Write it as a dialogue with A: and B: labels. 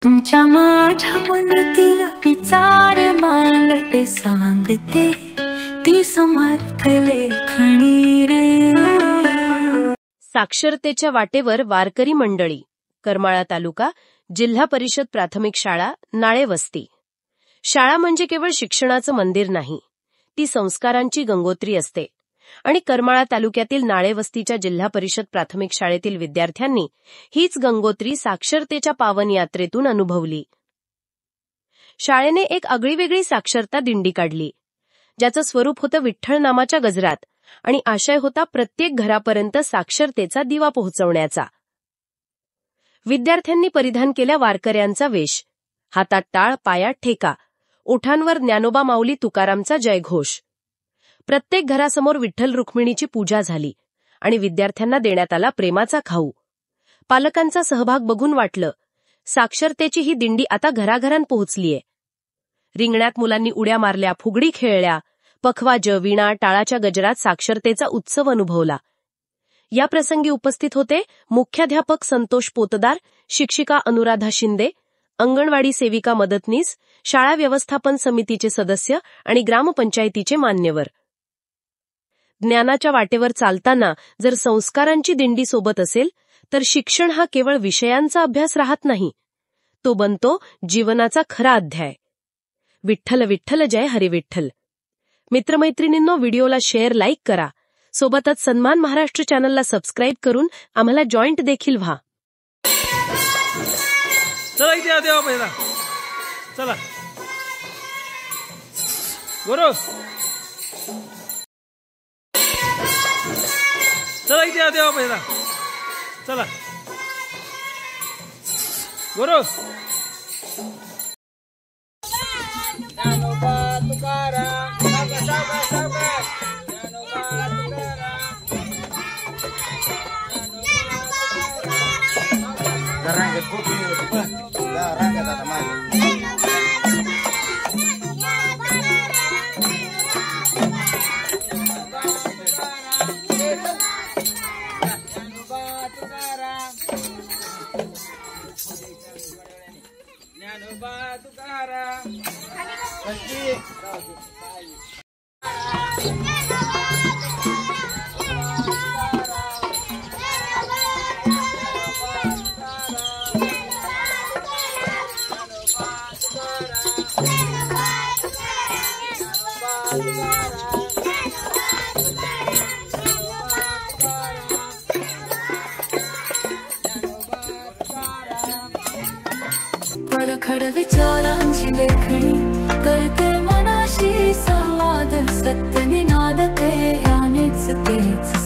A: तुमच्या माझ्या मनातील विचार मांडते सांगते ती समर्थ लेखणी रे।
B: साक्षरतेच्या वाटेवर वारकरी मंडळी, करमाळा तालुका, जिल्हा परिषद प्राथमिक शाळा, नाळेवस्ती। शाळा म्हणजे केवळ शिक्षणाचं मंदिर नाही, ती संस्कारांची गंगोत्री असते। आणि करमाळा तालुक्यातील नाळेवस्तीच्या जिल्हा परिषद प्राथमिक शाळेतील विद्यार्थ्यांनी हीच गंगोत्री साक्षरतेच्या पावन यात्रेतून अनुभवली। शाळेने एक आगळीवेगळी साक्षरता दिंडी काढली, ज्याचं स्वरूप होतं विठ्ठल नामाच्या गजरात आणि आशय होता प्रत्येक घरापर्यंत साक्षरतेचा दिवा पोहोचवण्याचा। विद्यार्थ्यांनी परिधान केल्या वारकऱ्यांचा वेश, हातात टाळ, पायात ठेका, ओठांवर ज्ञानोबा माऊली तुकारामचा जयघोष। प्रत्येक घरासमोर विठ्ठल रुक्मिणीची पूजा झाली आणि विद्यार्थ्यांना देण्यात आला प्रेमाचा खाऊ। पालकांचा सहभाग बघून वाटलं, साक्षरतेची ही दिंडी आता घराघरांत पोहोचलीये। रिंगणात मुलांनी उड्या मारल्या, फुगडी खेळल्या, पखवाज, वीणा, टाळाच्या गजरात साक्षरतेचा उत्सव अनुभवला। या प्रसंगी उपस्थित होते मुख्याध्यापक संतोष पोतदार, शिक्षिका अनुराधा शिंदे, अंगणवाडी सेविका मदतनीस, शाळा व्यवस्थापन समितीचे सदस्य आणि ग्रामपंचायतीचे मान्यवर। ज्ञानाच्या वाटेवर चालताना जर संस्कारांची दिंडी सोबत असेल तर शिक्षण हा केवळ विषयांचा अभ्यास राहत नाही, तो बनतो जीवनाचा खरा अध्याय। विठ्ठल विठ्ठल जय हरी विठ्ठल। मित्रमैत्रिणींनो, व्हिडिओला शेअर, लाईक करा। सोबतच सन्मान महाराष्ट्र चॅनलला सबस्क्राईब करून आम्हाला जॉईंट देखील व्हा।
C: चला इथे देवा पहिला, चला गुरु, चला इथे देवा पहिला, चला गुरु। ज्ञानोबा तुकाराम, सावकाश सावकाश, ज्ञानोबा तुकाराम, रंग खूप रंग दादा माझे। ज्ञानोबा तुकाराम,
A: खडखड विचारांची लेखणी करते मनाशी संवाद, सत्य निनाद ते यानेच तेच।